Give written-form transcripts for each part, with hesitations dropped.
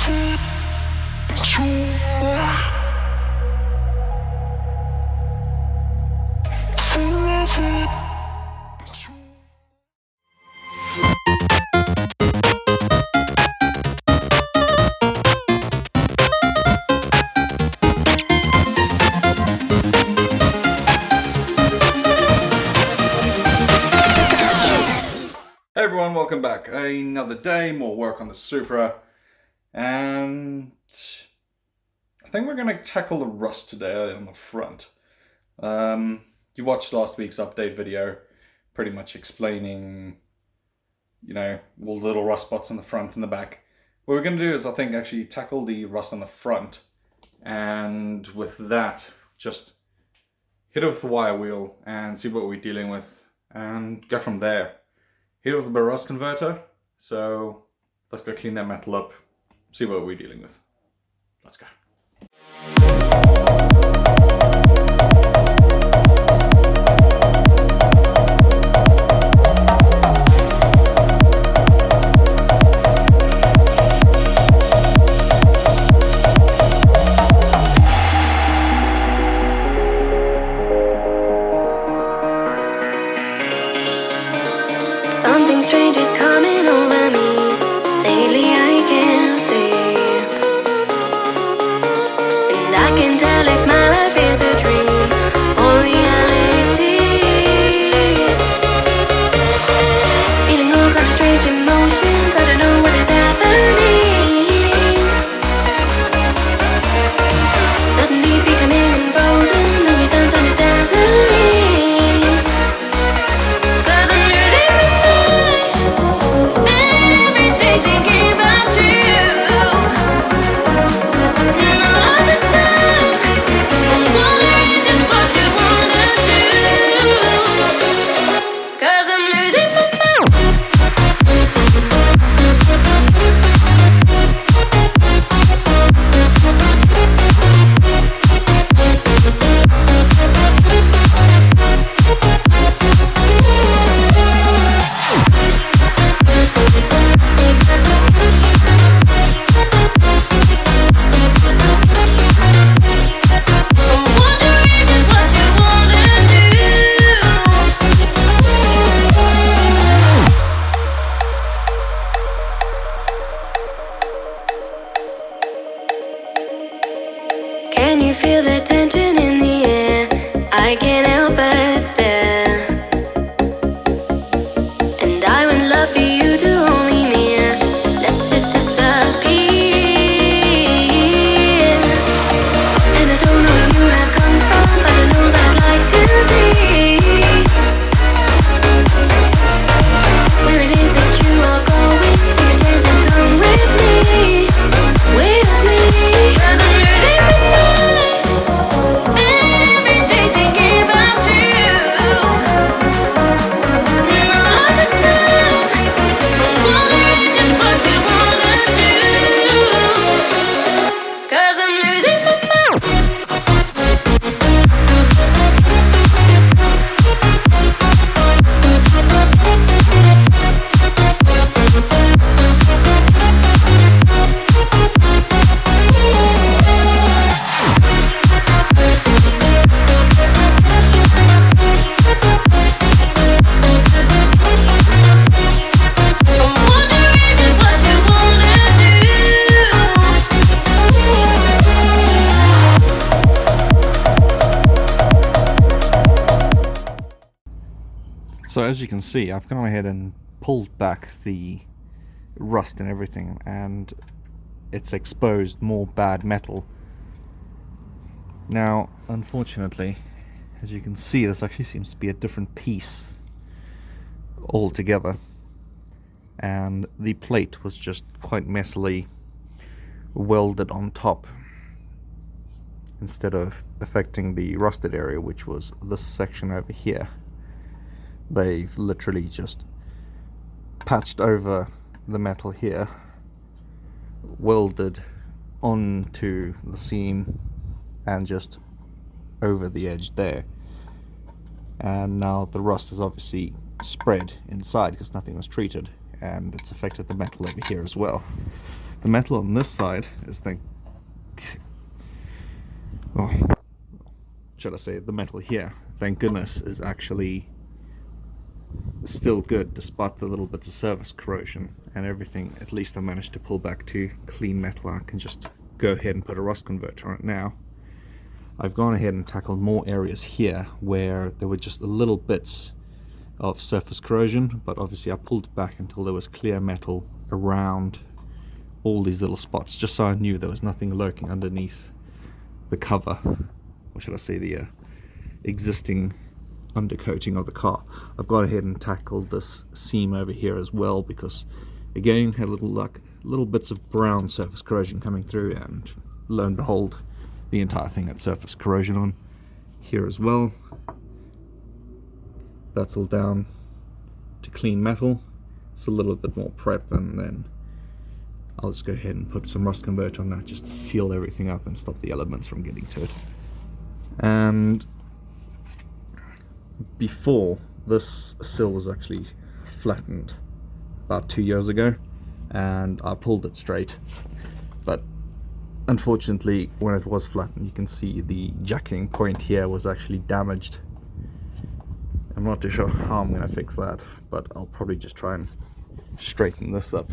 Hey everyone, welcome back. Another day, more work on the Supra, and I think we're going to tackle the rust today on the front. You watched last week's update video, pretty much explaining, all the little rust spots in the front and the back. What we're going to do is, I think, actually tackle the rust on the front, and with that, just hit it with the wire wheel and see what we're dealing with, and go from there. Hit it with the rust converter, so let's go clean that metal up, see what we're dealing with. Let's go. Something strange is coming over me. Lately I can't sleep, and I can tell if my life is a dream or reality. Feeling all kind of strange emotions, I don't know what is happening. Suddenly becoming frozen, and the sunshine is dazzling. Can you feel the tension in the air? I can't help but stare, and I would love for you to hold me near. Let's just disappear. And I don't know where you have come from, but I know that I'd like to see where it is that you are going. Take a chance and come with me, with me. 'Cause I'm losing my mind every day thinking about you. And all the time I'm wondering just what you wanna do. 'Cause I'm losing my mind. So as you can see, I've gone ahead and pulled back the rust and everything, and it's exposed more bad metal. Now, unfortunately, as you can see, this actually seems to be a different piece altogether, and the plate was just quite messily welded on top instead of affecting the rusted area, which was this section over here. They've literally just patched over the metal here, welded onto the seam and just over the edge there, and now the rust is obviously spread inside because nothing was treated, and it's affected the metal over here as well. the metal on this side is oh, should I say the metal here, thank goodness, is actually still good despite the little bits of surface corrosion and everything. At least I managed to pull back to clean metal. I can just go ahead and put a rust converter on it now. I've gone ahead and tackled more areas here where there were just little bits of surface corrosion, but obviously I pulled it back until there was clear metal around all these little spots, just so I knew there was nothing lurking underneath the cover, or should I say the existing undercoating of the car. I've gone ahead and tackled this seam over here as well, because again had little bits of brown surface corrosion coming through, and lo and behold, the entire thing had surface corrosion on here as well. That's all down to clean metal. It's a little bit more prep, and then I'll just go ahead and put some rust converter on that just to seal everything up and stop the elements from getting to it. And before, this sill was actually flattened about 2 years ago, and I pulled it straight, but unfortunately when it was flattened, you can see the jacking point here was actually damaged. I'm not too sure how I'm going to fix that, but I'll probably just try and straighten this up.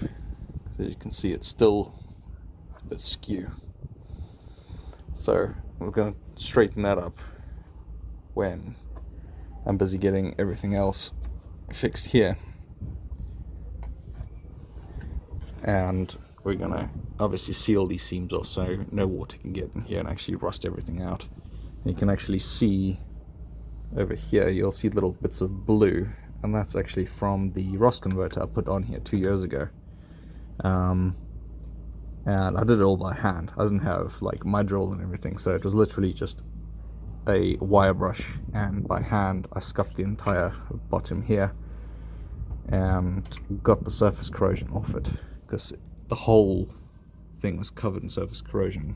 So you can see it's still a bit skew, so we're going to straighten that up when I'm busy getting everything else fixed here. And we're gonna obviously seal these seams off so no water can get in here and actually rust everything out. You can actually see over here, you'll see little bits of blue, and that's actually from the rust converter I put on here 2 years ago. And I did it all by hand. I didn't have like my drill and everything, so it was literally just a wire brush, and by hand I scuffed the entire bottom here and got the surface corrosion off it, because the whole thing was covered in surface corrosion,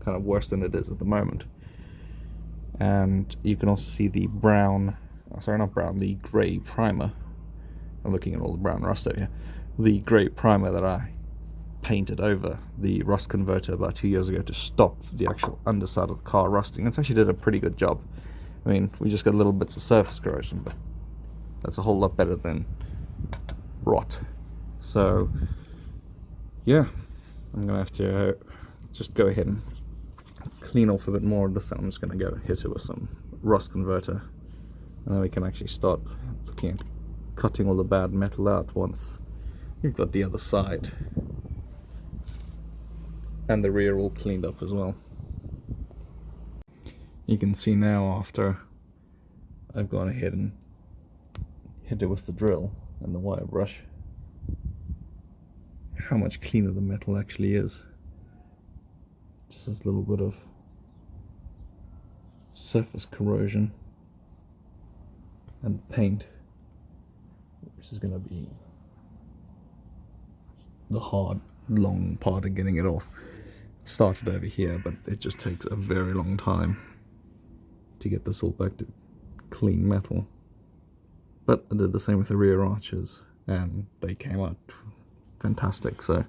kind of worse than it is at the moment. And you can also see the the grey primer. I'm looking at all the brown rust over here. The grey primer that I painted over the rust converter about 2 years ago to stop the actual underside of the car rusting. It's actually did a pretty good job. I mean, we just got little bits of surface corrosion, but that's a whole lot better than rot. So yeah, I'm gonna have to just go ahead and clean off a bit more of this, and I'm just gonna go hit it with some rust converter, and then we can actually start looking at cutting all the bad metal out once we've got the other side and the rear all cleaned up as well. You can see now, after I've gone ahead and hit it with the drill and the wire brush, how much cleaner the metal actually is. Just this little bit of surface corrosion and paint, which is going to be the hard, long part of getting it off. Started over here, but it just takes a very long time to get this all back to clean metal. But I did the same with the rear arches, and they came out fantastic, so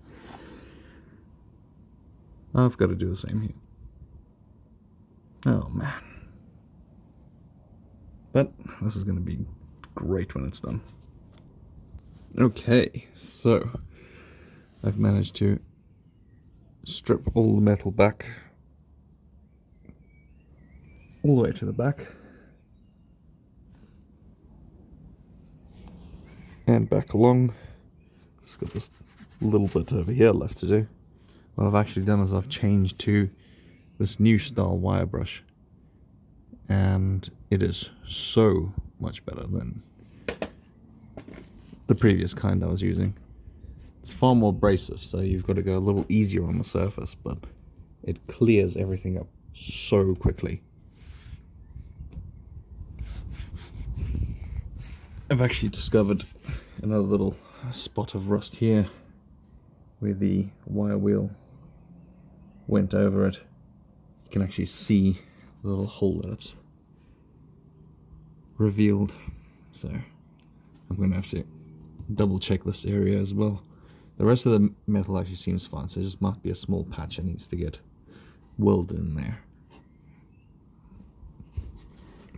I've got to do the same here. Oh man. But this is going to be great when it's done. Okay, so I've managed to strip all the metal back all the way to the back and back along. Just got this little bit over here left to do. What I've actually done is I've changed to this new style wire brush, and it is so much better than the previous kind I was using. It's far more abrasive, so you've got to go a little easier on the surface, but it clears everything up so quickly. I've actually discovered another little spot of rust here where the wire wheel went over it. You can actually see the little hole that it's revealed, so I'm going to have to double check this area as well The rest of the metal actually seems fine, so it just might be a small patch that needs to get welded in there.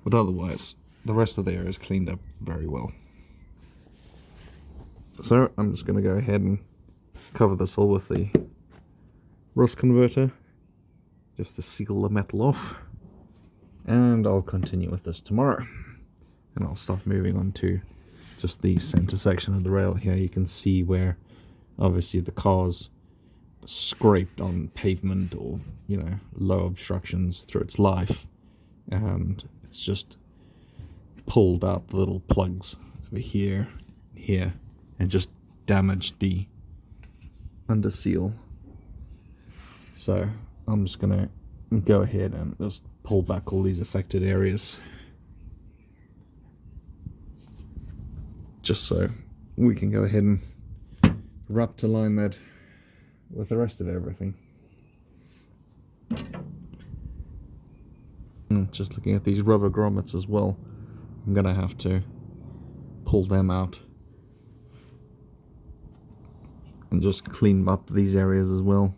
But otherwise, the rest of the area is cleaned up very well. So I'm just going to go ahead and cover this all with the rust converter, just to seal the metal off. And I'll continue with this tomorrow. And I'll start moving on to just the center section of the rail here. You can see where obviously the car's scraped on pavement or, you know, low obstructions through its life. And it's just pulled out the little plugs over here, here, and just damaged the under seal. So I'm just gonna go ahead and just pull back all these affected areas, just so we can go ahead and wrap to line that with the rest of everything. And just looking at these rubber grommets as well, I'm gonna have to pull them out and just clean up these areas as well.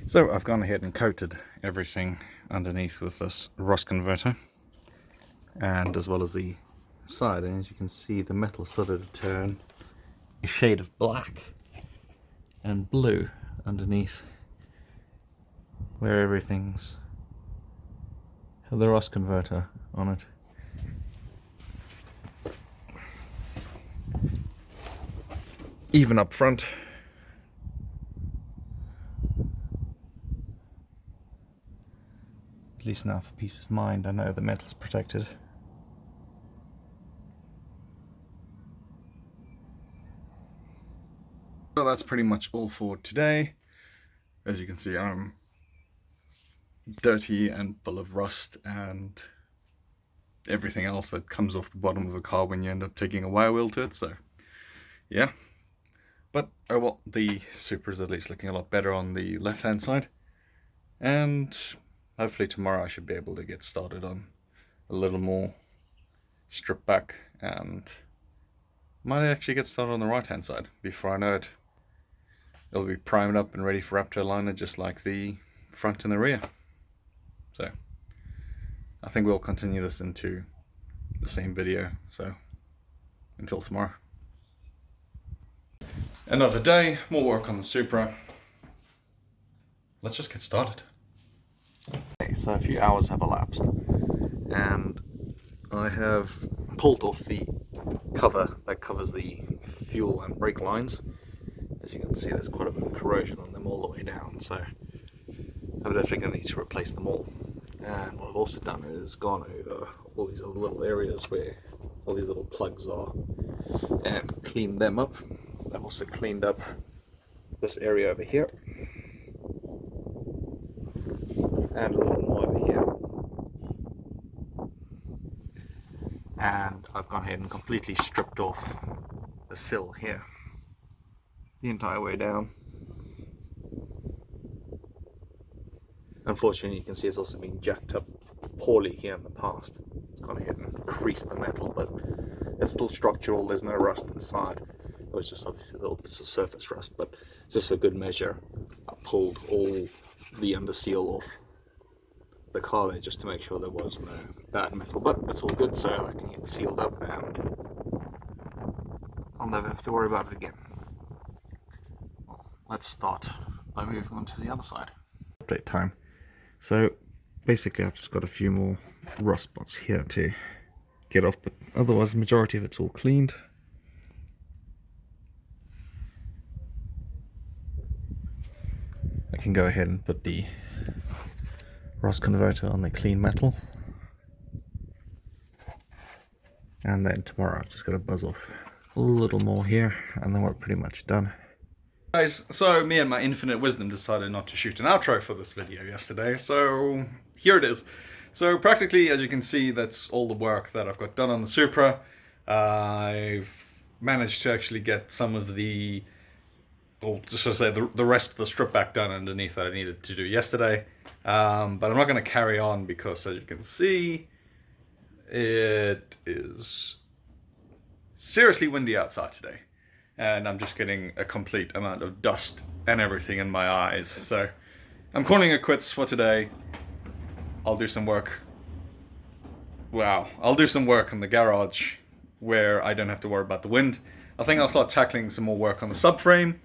So I've gone ahead and coated everything underneath with this rust converter, and as well as the side, and as you can see the metal started to turn a shade of black and blue underneath where everything's had the rust converter on it. Even up front, at least now for peace of mind, I know the metal's protected. So that's pretty much all for today. As you can see, I'm dirty and full of rust and everything else that comes off the bottom of a car when you end up taking a wire wheel to it, so yeah. But oh well, the Supra's at least looking a lot better on the left hand side, and hopefully tomorrow I should be able to get started on a little more strip back, and might actually get started on the right hand side. Before I know it, it'll be primed up and ready for Raptor liner, just like the front and the rear. So I think we'll continue this into the same video, so until tomorrow. Another day, more work on the Supra. Let's just get started. Okay, so a few hours have elapsed, and I have pulled off the cover that covers the fuel and brake lines. As you can see, there's quite a bit of corrosion on them all the way down, so I'm definitely going to need to replace them all. And what I've also done is gone over all these other little areas where all these little plugs are and cleaned them up. I've also cleaned up this area over here and a little more over here. And I've gone ahead and completely stripped off the sill here, the entire way down. Unfortunately, you can see it's also been jacked up poorly here in the past. It's gone ahead and creased the metal, but it's still structural, there's no rust inside. It was just obviously little bits of surface rust, but just for good measure, I pulled all the under seal off the car there just to make sure there was no bad metal. But it's all good, so I can get sealed up and I'll never have to worry about it again. Well, let's start by moving on to the other side. Update time. So basically I've just got a few more rust spots here to get off, but otherwise the majority of it's all cleaned. I can go ahead and put the rust converter on the clean metal, and then tomorrow I've just got to buzz off a little more here and then we're pretty much done. Guys, so me and my infinite wisdom decided not to shoot an outro for this video yesterday, so here it is. So practically, as you can see, that's all the work that I've got done on the Supra. I've managed to actually get some of the, or just to say, the rest of the strip back done underneath that I needed to do yesterday. But I'm not going to carry on because, as you can see, it is seriously windy outside today. and I'm just getting a complete amount of dust and everything in my eyes. So I'm calling it quits for today. I'll do some work. Wow, I'll do some work in the garage where I don't have to worry about the wind. I think I'll start tackling some more work on the subframe.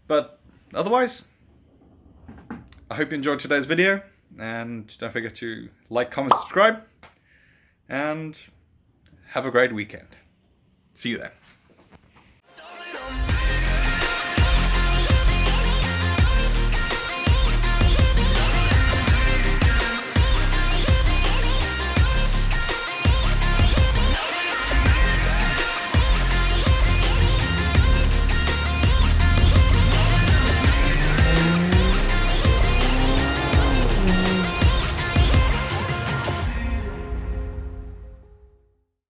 But otherwise, I hope you enjoyed today's video. And don't forget to like, comment, subscribe. And have a great weekend. See you then.